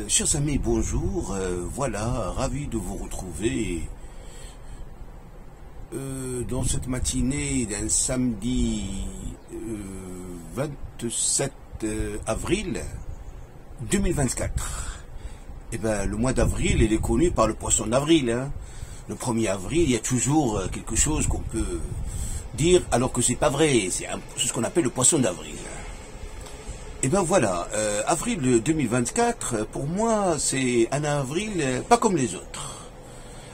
Chers amis, bonjour. Voilà, ravi de vous retrouver dans cette matinée d'un samedi 27 avril 2024. Eh ben, le mois d'avril, il est connu par le poisson d'avril. Hein. Le 1er avril, il y a toujours quelque chose qu'on peut dire alors que c'est pas vrai. C'est ce qu'on appelle le poisson d'avril. Et ben voilà, avril 2024, pour moi, c'est un avril pas comme les autres.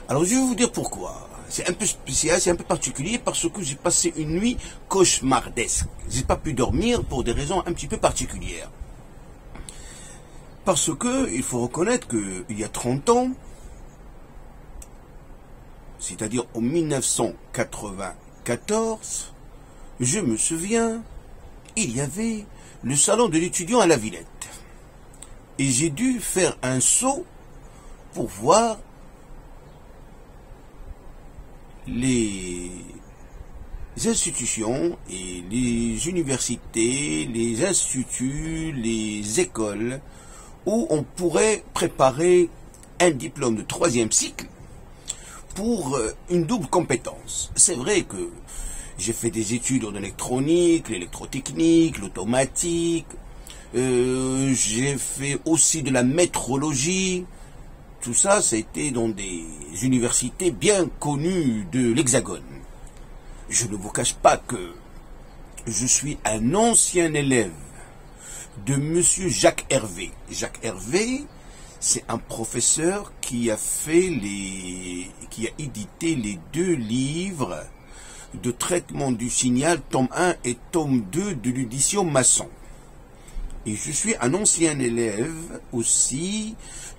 Alors je vais vous dire pourquoi. C'est un peu spécial, c'est un peu particulier parce que j'ai passé une nuit cauchemardesque. J'ai pas pu dormir pour des raisons un petit peu particulières. Parce que il faut reconnaître qu'il y a 30 ans, c'est-à-dire en 1994, je me souviens, il y avait le salon de l'étudiant à la Villette. Et j'ai dû faire un saut pour voir les institutions et les universités, les instituts, les écoles où on pourrait préparer un diplôme de 3e cycle pour une double compétence. C'est vrai que j'ai fait des études en électronique, l'électrotechnique, l'automatique. J'ai fait aussi de la métrologie. Tout ça, ça a été dans des universités bien connues de l'Hexagone. Je ne vous cache pas que je suis un ancien élève de Monsieur Jacques Hervé. Jacques Hervé, c'est un professeur qui a édité les 2 livres de traitement du signal, tome 1 et tome 2 de l'édition Masson. Et je suis un ancien élève aussi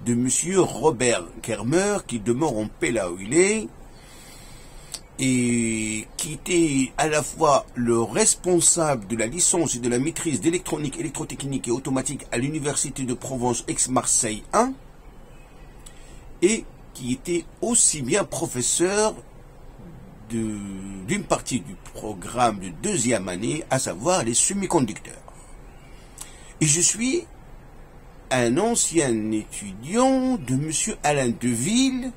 de Monsieur Robert Kermer, qui demeure en paix là où il est, et qui était à la fois le responsable de la licence et de la maîtrise d'électronique, électrotechnique et automatique à l'université de Provence Aix-Marseille 1, et qui était aussi bien professeur d'une partie du programme de 2e année, à savoir les semi-conducteurs. Et je suis un ancien étudiant de M. Alain Deville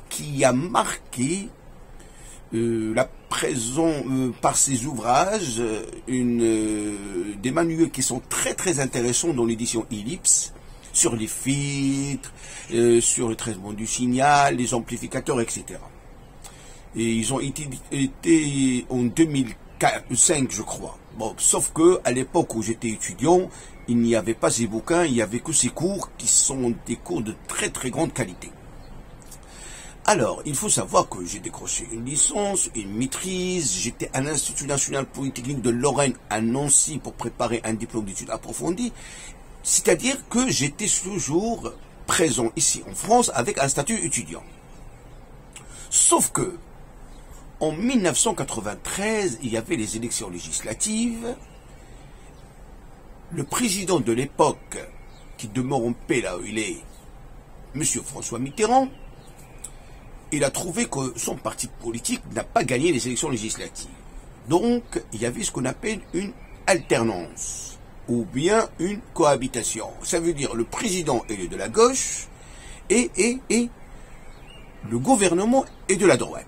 qui a marqué par ses ouvrages des manuels qui sont très très intéressants dans l'édition Ellipse, sur les filtres, sur le traitement du signal, les amplificateurs, etc. Et ils ont été en 2005, je crois. Bon, sauf que à l'époque où j'étais étudiant, il n'y avait pas ces bouquins, il n'y avait que ces cours qui sont des cours de très très grande qualité. Alors, il faut savoir que j'ai décroché une licence, une maîtrise, j'étais à l'Institut national polytechnique de Lorraine à Nancy pour préparer un diplôme d'études approfondies, c'est-à-dire que j'étais toujours présent ici en France avec un statut étudiant. Sauf que, en 1993, il y avait les élections législatives. Le président de l'époque, qui demeure en paix là où il est, M. François Mitterrand, il a trouvé que son parti politique n'a pas gagné les élections législatives. Donc, il y avait ce qu'on appelle une alternance, ou bien une cohabitation. Ça veut dire le président est de la gauche, et le gouvernement est de la droite.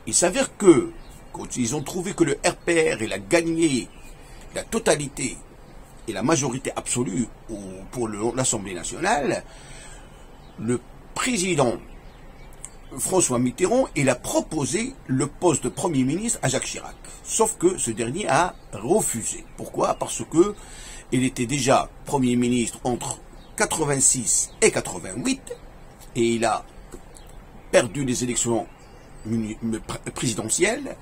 Il s'avère que, quand ils ont trouvé que le RPR il a gagné la totalité et la majorité absolue pour l'Assemblée nationale, le président François Mitterrand, il a proposé le poste de Premier ministre à Jacques Chirac. Sauf que ce dernier a refusé. Pourquoi? Parce que il était déjà Premier ministre entre 86 et 88, et il a perdu les élections présidentielle,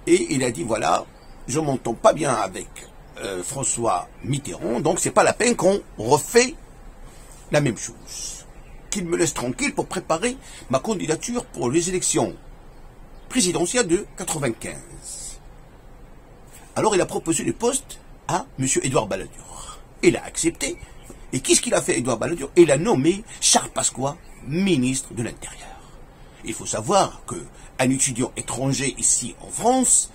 et il a dit voilà, je m'entends pas bien avec François Mitterrand, donc c'est pas la peine qu'on refait la même chose. Qu'il me laisse tranquille pour préparer ma candidature pour les élections présidentielles de 95. Alors il a proposé le poste à M. Édouard Balladur. Il a accepté. Et qu'est-ce qu'il a fait, Édouard Balladur? Il a nommé Charles Pasqua ministre de l'Intérieur. Il faut savoir qu'un étudiant étranger ici en France,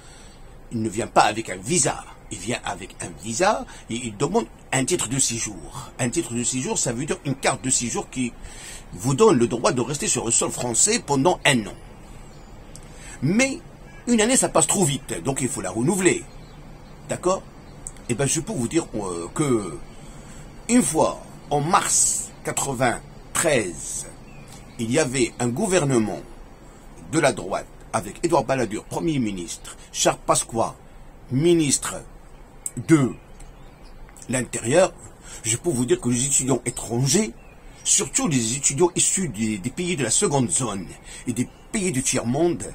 il ne vient pas avec un visa, il vient avec un visa et il demande un titre de séjour. Un titre de séjour, ça veut dire une carte de séjour qui vous donne le droit de rester sur le sol français pendant 1 an. Mais une année, ça passe trop vite, donc il faut la renouveler. D'accord? Eh bien, je peux vous dire que une fois, en mars 93, il y avait un gouvernement de la droite avec Édouard Balladur, Premier ministre, Charles Pasqua, ministre de l'Intérieur. Je peux vous dire que les étudiants étrangers, surtout les étudiants issus des pays de la seconde zone et des pays du tiers-monde,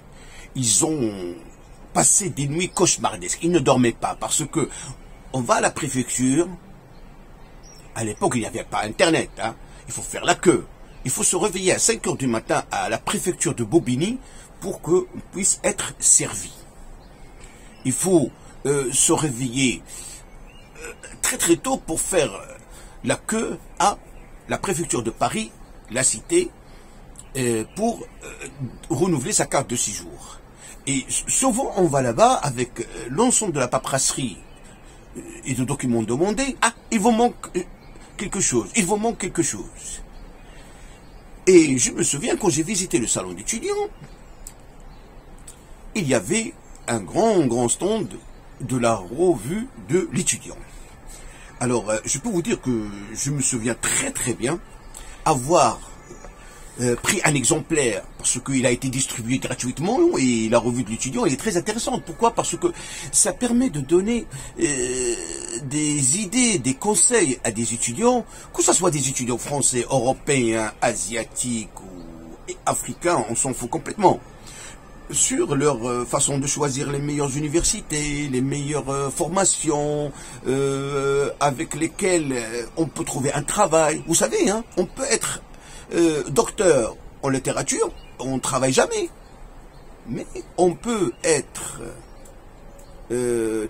ils ont passé des nuits cauchemardesques. Ils ne dormaient pas parce que on va à la préfecture. À l'époque, il n'y avait pas Internet. Hein. Il faut faire la queue. Il faut se réveiller à 5 h du matin à la préfecture de Bobigny pour qu'on puisse être servi. Il faut se réveiller très très tôt pour faire la queue à la préfecture de Paris, la cité, pour renouveler sa carte de séjour. Et souvent, on va là-bas avec l'ensemble de la paperasserie et de documents demandés. Ah, il vous manque quelque chose, il vous manque quelque chose. Et je me souviens, quand j'ai visité le salon d'étudiants, il y avait un grand stand de la revue de l'étudiant. Alors, je peux vous dire que je me souviens très très bien avoir pris un exemplaire parce qu'il a été distribué gratuitement et la revue de l'étudiant elle est très intéressante. Pourquoi? Parce que ça permet de donner des idées, des conseils à des étudiants, que ce soit des étudiants français, européens, asiatiques ou africains, on s'en fout complètement, sur leur façon de choisir les meilleures universités, les meilleures formations avec lesquelles on peut trouver un travail. Vous savez, hein, on peut être docteur en littérature, on ne travaille jamais. Mais on peut être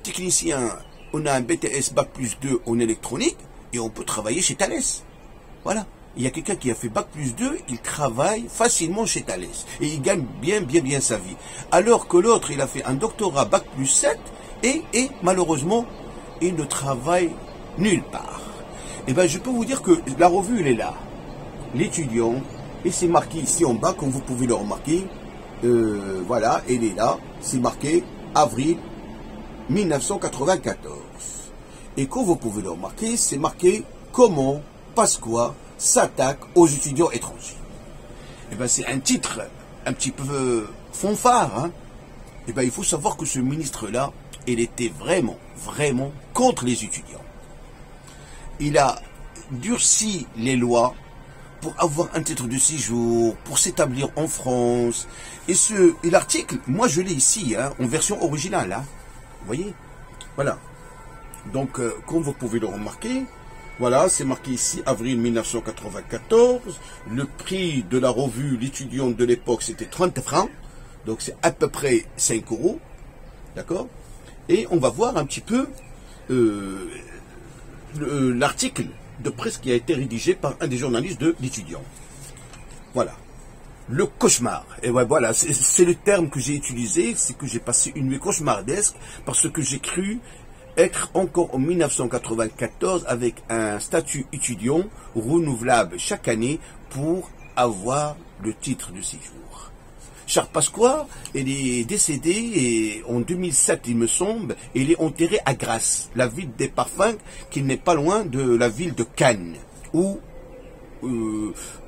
technicien, on a un BTS Bac+2 en électronique et on peut travailler chez Thales. Voilà. Il y a quelqu'un qui a fait Bac+2, il travaille facilement chez Thales. Et il gagne bien sa vie. Alors que l'autre, il a fait un doctorat Bac+7 et malheureusement, il ne travaille nulle part. Et bien, je peux vous dire que la revue, elle est là. L'étudiant, et c'est marqué ici en bas, comme vous pouvez le remarquer. Voilà, elle est là. C'est marqué avril 1994. Et comme vous pouvez le remarquer, c'est marqué comment Pasqua s'attaque aux étudiants étrangers. Et ben c'est un titre un petit peu fanfare. Hein. Et ben il faut savoir que ce ministre-là, il était vraiment contre les étudiants. Il a durci les lois pour avoir un titre de séjour, pour s'établir en France. Et l'article, moi je l'ai ici, hein, en version originale. Hein. Vous voyez? Voilà. Donc, comme vous pouvez le remarquer, voilà, c'est marqué ici, avril 1994. Le prix de la revue, l'étudiant de l'époque, c'était 30 francs. Donc, c'est à peu près 5 €. D'accord? Et on va voir un petit peu l'article de presse qui a été rédigé par un des journalistes de l'étudiant. Voilà. Le cauchemar. Et ouais, voilà, c'est le terme que j'ai utilisé. C'est que j'ai passé une nuit cauchemardesque parce que j'ai cru être encore en 1994 avec un statut étudiant renouvelable chaque année pour avoir le titre de séjour. Charles Pasqua, il est décédé en 2007, il me semble, et il est enterré à Grasse, la ville des parfums, qui n'est pas loin de la ville de Cannes, où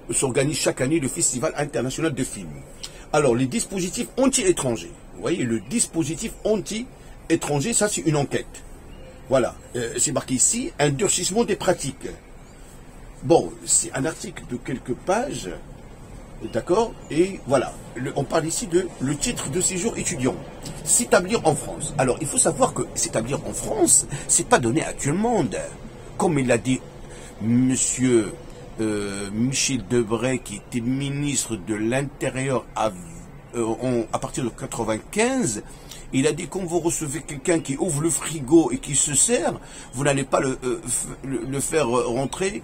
s'organise chaque année le Festival international de films. Alors, les dispositifs anti-étrangers, vous voyez, le dispositif anti-étranger, ça c'est une enquête. Voilà, c'est marqué ici, un durcissement des pratiques. Bon, c'est un article de quelques pages, d'accord, et voilà, on parle ici de le titre de séjour étudiant, s'établir en France. Alors, il faut savoir que s'établir en France, c'est pas donné à tout le monde. Comme il l'a dit monsieur Michel Debré, qui était ministre de l'Intérieur à partir de 95, il a dit, quand vous recevez quelqu'un qui ouvre le frigo et qui se sert, vous n'allez pas le faire rentrer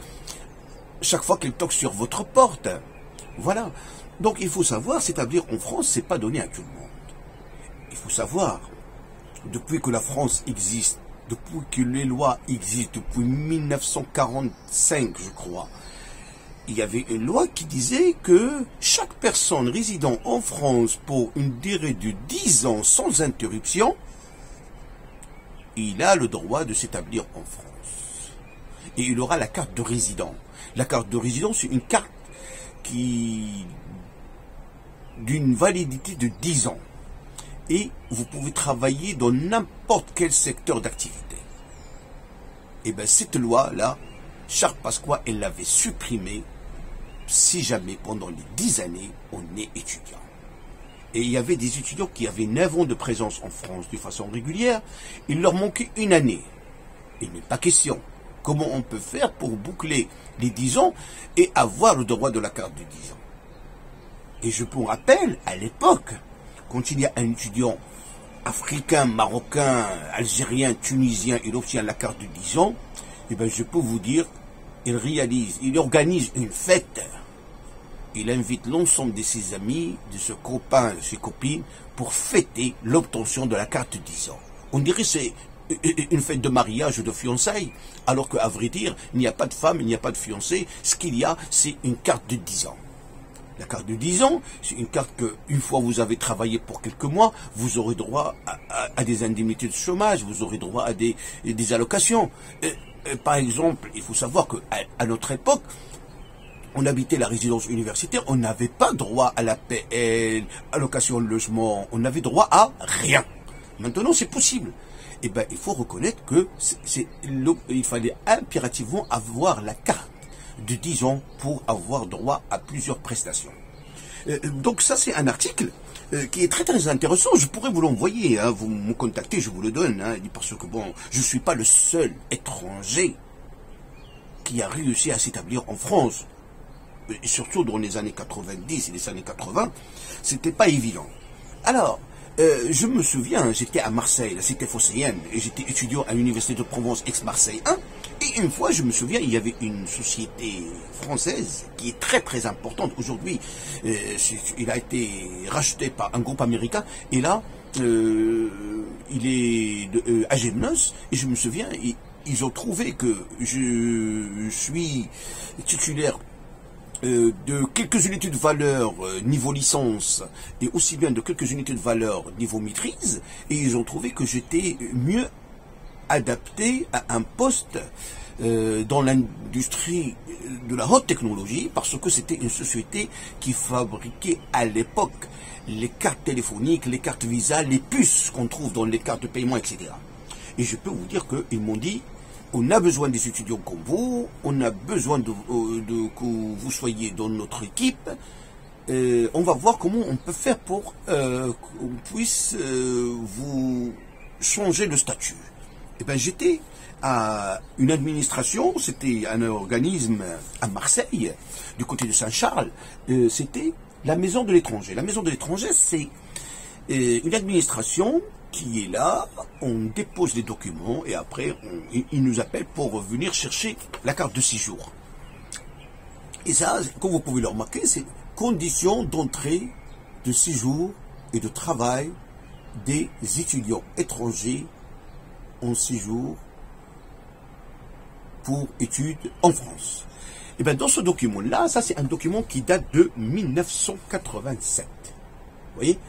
chaque fois qu'il toque sur votre porte. Voilà. Donc il faut savoir, s'établir en France, c'est pas donné à tout le monde. Il faut savoir, depuis que la France existe depuis que les lois existent, depuis 1945, je crois, il y avait une loi qui disait que chaque personne résidant en France pour une durée de 10 ans sans interruption, il a le droit de s'établir en France. Et il aura la carte de résident. La carte de résident, c'est une carte d'une validité de 10 ans. Et vous pouvez travailler dans n'importe quel secteur d'activité. Et bien cette loi-là, Charles Pasqua, elle l'avait supprimée si jamais pendant les 10 années, on est étudiant. Et il y avait des étudiants qui avaient 9 ans de présence en France de façon régulière, il leur manquait une année. Il n'est pas question. Comment on peut faire pour boucler les 10 ans et avoir le droit de la carte de 10 ans? Et je vous rappelle, à l'époque, quand il y a un étudiant africain, marocain, algérien, tunisien, il obtient la carte de 10 ans, eh bien je peux vous dire, il organise une fête. Il invite l'ensemble de ses amis, de ses copains, de ses copines, pour fêter l'obtention de la carte de 10 ans. On dirait que c'est une fête de mariage ou de fiançailles, alors qu'à vrai dire, il n'y a pas de femme, il n'y a pas de fiancé. Ce qu'il y a, c'est une carte de 10 ans. La carte de 10 ans, c'est une carte que, une fois vous avez travaillé pour quelques mois, vous aurez droit à des indemnités de chômage, vous aurez droit à des allocations. Par exemple, il faut savoir qu'à notre époque, on habitait la résidence universitaire, on n'avait pas droit à la PL, allocation de logement, on n'avait droit à rien. Maintenant, c'est possible. Eh bien, il faut reconnaître que il fallait impérativement avoir la carte de 10 ans pour avoir droit à plusieurs prestations. Donc ça, c'est un article qui est très très intéressant. Je pourrais vous l'envoyer, hein, vous me contactez, je vous le donne, hein, parce que bon, je ne suis pas le seul étranger qui a réussi à s'établir en France. Et surtout dans les années 90 et les années 80, c'était pas évident. Alors, je me souviens, j'étais à Marseille, la cité phocéenne, et j'étais étudiant à l'université de Provence ex-Marseille 1, et une fois, je me souviens, il y avait une société française qui est très très importante. Aujourd'hui, il a été racheté par un groupe américain, et là, il est à Gémenos, et je me souviens, ils ont trouvé que je suis titulaire de quelques unités de valeur niveau licence et aussi bien de quelques unités de valeur niveau maîtrise, et ils ont trouvé que j'étais mieux adapté à un poste dans l'industrie de la haute technologie, parce que c'était une société qui fabriquait à l'époque les cartes téléphoniques, les cartes Visa, les puces qu'on trouve dans les cartes de paiement, etc. Et je peux vous dire qu'ils m'ont dit: on a besoin des étudiants comme vous, on a besoin que vous soyez dans notre équipe. On va voir comment on peut faire pour qu'on puisse vous changer de statut. Et bien, j'étais à une administration, c'était un organisme à Marseille, du côté de Saint-Charles, c'était la Maison de l'étranger. La Maison de l'étranger, c'est une administration qui est là, on dépose les documents et après ils nous appellent pour venir chercher la carte de séjour. Et ça, comme vous pouvez le remarquer, c'est conditions d'entrée, de séjour et de travail des étudiants étrangers en séjour pour études en France. Et bien dans ce document-là, ça c'est un document qui date de 1987. Vous voyez?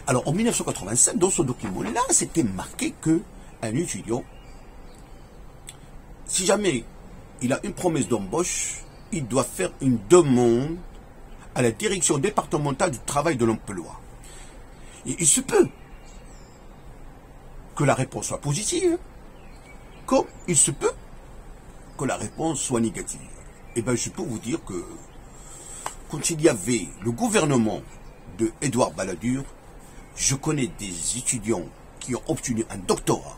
Alors, en 1987, dans ce document-là, c'était marqué que un étudiant, si jamais il a une promesse d'embauche, il doit faire une demande à la direction départementale du travail de l'emploi. Et il se peut que la réponse soit positive, comme il se peut que la réponse soit négative. Et bien, je peux vous dire que quand il y avait le gouvernement de Édouard Balladur, je connais des étudiants qui ont obtenu un doctorat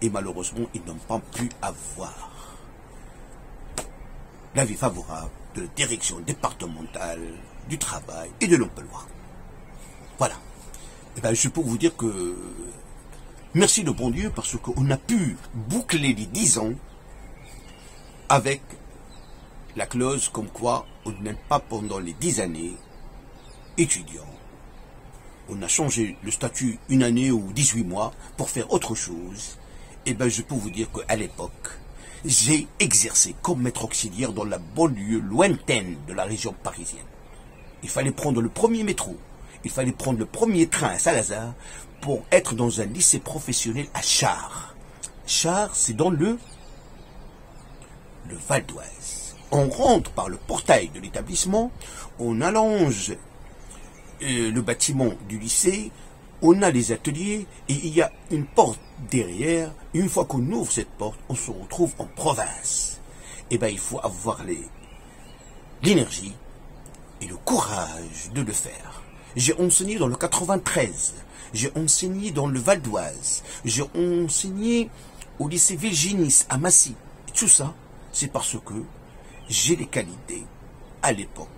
et malheureusement, ils n'ont pas pu avoir l'avis favorable de la direction départementale du travail et de l'emploi. Voilà. Et bien, je peux vous dire que merci le bon Dieu parce qu'on a pu boucler les 10 ans avec la clause comme quoi on n'est pas pendant les 10 années étudiant. On a changé le statut une année ou 18 mois pour faire autre chose. Eh bien, je peux vous dire qu'à l'époque, j'ai exercé comme maître auxiliaire dans la banlieue lointaine de la région parisienne. Il fallait prendre le premier métro, il fallait prendre le premier train à Saint-Lazare pour être dans un lycée professionnel à Chars. Chars, c'est dans le Val d'Oise. On rentre par le portail de l'établissement, on allonge le bâtiment du lycée, on a les ateliers et il y a une porte derrière. Une fois qu'on ouvre cette porte, on se retrouve en province. Eh bien, il faut avoir l'énergie et le courage de le faire. J'ai enseigné dans le 93, j'ai enseigné dans le Val d'Oise, j'ai enseigné au lycée Virginis à Massy. Tout ça, c'est parce que j'ai les qualités à l'époque.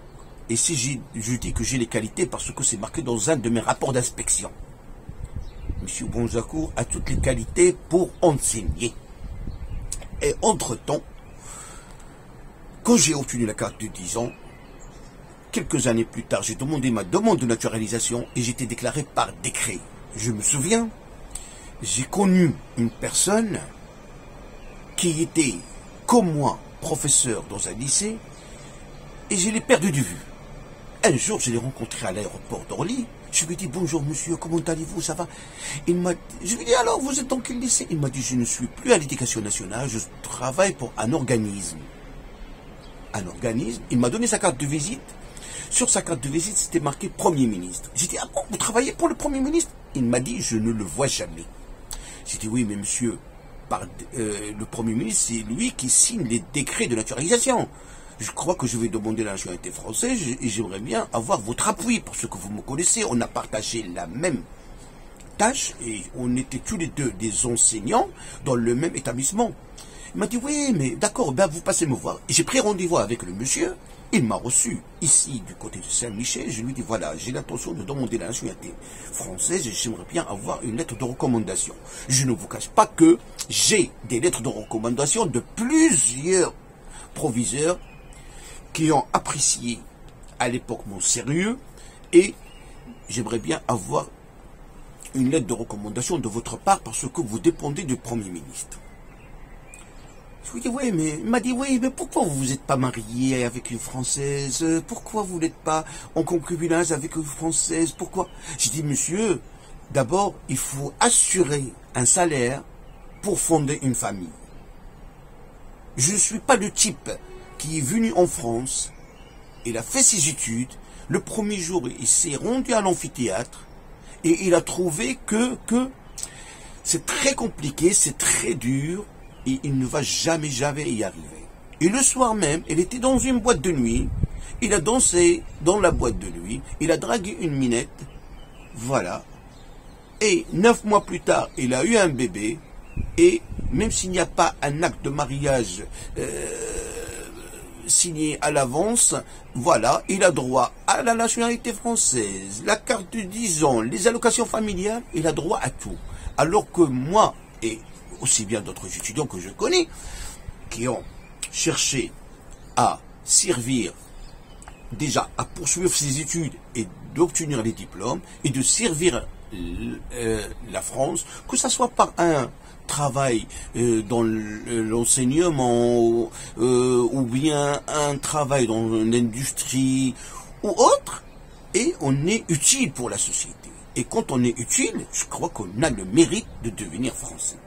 Et si je dis que j'ai les qualités, parce que c'est marqué dans un de mes rapports d'inspection. Monsieur Bonjacourt a toutes les qualités pour enseigner. Et entre-temps, quand j'ai obtenu la carte de 10 ans, quelques années plus tard, j'ai demandé ma demande de naturalisation et j'ai été déclaré par décret. Je me souviens, j'ai connu une personne qui était, comme moi, professeur dans un lycée, et je l'ai perdu de vue. Un jour, je l'ai rencontré à l'aéroport d'Orly. Je lui ai dit, bonjour monsieur, comment allez-vous, ça va? Je lui ai dit, alors, vous êtes dans quel lycée? Il m'a dit, je ne suis plus à l'éducation nationale, je travaille pour un organisme. Un organisme, il m'a donné sa carte de visite. Sur sa carte de visite, c'était marqué Premier ministre. J'ai dit, ah bon, vous travaillez pour le Premier ministre? Il m'a dit, je ne le vois jamais. J'ai dit, oui, mais monsieur, le Premier ministre, c'est lui qui signe les décrets de naturalisation. Je crois que je vais demander la nationalité française et j'aimerais bien avoir votre appui parce que vous me connaissez. On a partagé la même tâche et on était tous les deux des enseignants dans le même établissement. Il m'a dit, oui, mais d'accord, ben vous passez me voir. J'ai pris rendez-vous avec le monsieur. Il m'a reçu ici du côté de Saint-Michel. Je lui ai dit, voilà, j'ai l'intention de demander la nationalité française et j'aimerais bien avoir une lettre de recommandation. Je ne vous cache pas que j'ai des lettres de recommandation de plusieurs proviseurs qui ont apprécié à l'époque mon sérieux et j'aimerais bien avoir une lettre de recommandation de votre part parce que vous dépendez du Premier ministre. Je lui ai dit, oui, mais il m'a dit, oui, mais pourquoi vous n'êtes pas marié avec une Française? Pourquoi vous n'êtes pas en concubinage avec une Française? Pourquoi? J'ai dit, monsieur, d'abord, il faut assurer un salaire pour fonder une famille. Je ne suis pas le type qui est venu en France, il a fait ses études, le premier jour, il s'est rendu à l'amphithéâtre, et il a trouvé que c'est très compliqué, c'est très dur, et il ne va jamais y arriver. Et le soir même, il était dans une boîte de nuit, il a dansé dans la boîte de nuit, il a dragué une minette, voilà, et 9 mois plus tard, il a eu un bébé, et même s'il n'y a pas un acte de mariage signé à l'avance, voilà, il a droit à la nationalité française, la carte de 10 ans, les allocations familiales, il a droit à tout. Alors que moi, et aussi bien d'autres étudiants que je connais, qui ont cherché à servir, déjà à poursuivre ses études et d'obtenir les diplômes, et de servir la France, que ce soit par un travail dans l'enseignement ou bien un travail dans l'industrie ou autre, et on est utile pour la société. Et quand on est utile, je crois qu'on a le mérite de devenir français.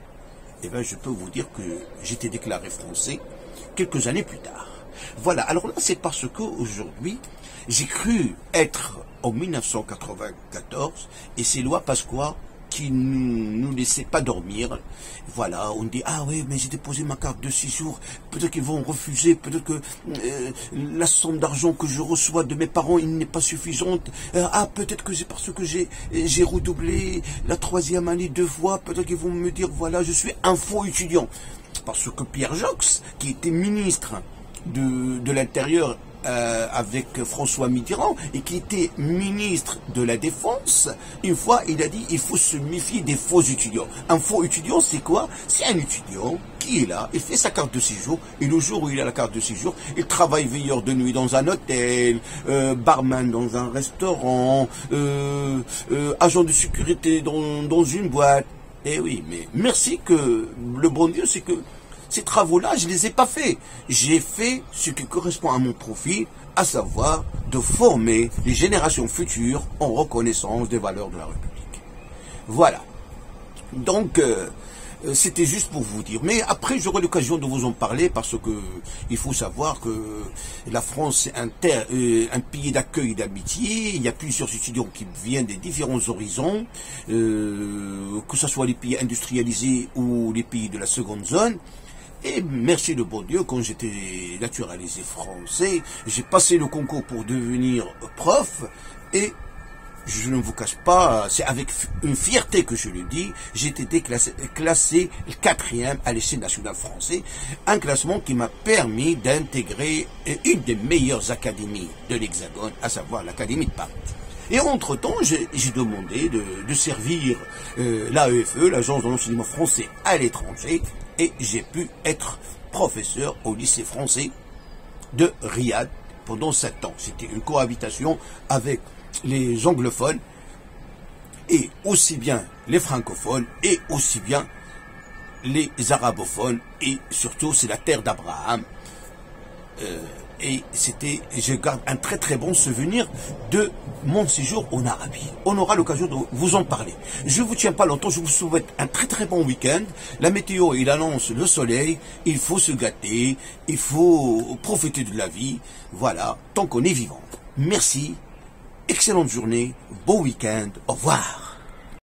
Et bien je peux vous dire que j'étais déclaré français quelques années plus tard. Voilà, alors là c'est parce qu'aujourd'hui, j'ai cru être en 1994, et c'est loi Pasqua qui nous laissait pas dormir. Voilà, on dit, ah oui, mais j'ai déposé ma carte de séjour, peut-être qu'ils vont refuser, peut-être que la somme d'argent que je reçois de mes parents, il n'est pas suffisante. Ah, peut-être que c'est parce que j'ai redoublé la 3e année 2 fois, peut-être qu'ils vont me dire, voilà, je suis un faux étudiant. Parce que Pierre Joxe, qui était ministre de l'Intérieur avec François Mitterrand et qui était ministre de la Défense, une fois il a dit il faut se méfier des faux étudiants. Un faux étudiant c'est quoi? C'est un étudiant qui est là, il fait sa carte de séjour et le jour où il a la carte de séjour, il travaille veilleur de nuit dans un hôtel, barman dans un restaurant, agent de sécurité dans une boîte. Eh oui, mais merci que le bon Dieu, c'est que ces travaux-là, je ne les ai pas faits. J'ai fait ce qui correspond à mon profil, à savoir de former les générations futures en reconnaissance des valeurs de la République. Voilà. Donc, c'était juste pour vous dire. Mais après, j'aurai l'occasion de vous en parler parce que il faut savoir que la France est un pays d'accueil et d'amitié. Il y a plusieurs étudiants qui viennent des différents horizons, que ce soit les pays industrialisés ou les pays de la seconde zone. Et merci le bon Dieu, quand j'étais naturalisé français, j'ai passé le concours pour devenir prof et je ne vous cache pas, c'est avec une fierté que je le dis, j'ai été classé 4e à l'essai national français, un classement qui m'a permis d'intégrer une des meilleures académies de l'Hexagone, à savoir l'Académie de Paris. Et entre-temps, j'ai demandé de servir l'AEFE, l'Agence de l'enseignement français à l'étranger, et j'ai pu être professeur au lycée français de Riyad pendant 7 ans. C'était une cohabitation avec les anglophones, et aussi bien les francophones, et aussi bien les arabophones, et surtout c'est la terre d'Abraham. Et je garde un très très bon souvenir de mon séjour en Arabie. On aura l'occasion de vous en parler. Je ne vous tiens pas longtemps, je vous souhaite un très très bon week-end. La météo, il annonce le soleil, il faut se gâter, il faut profiter de la vie, voilà, tant qu'on est vivant. Merci, excellente journée, bon week-end, au revoir.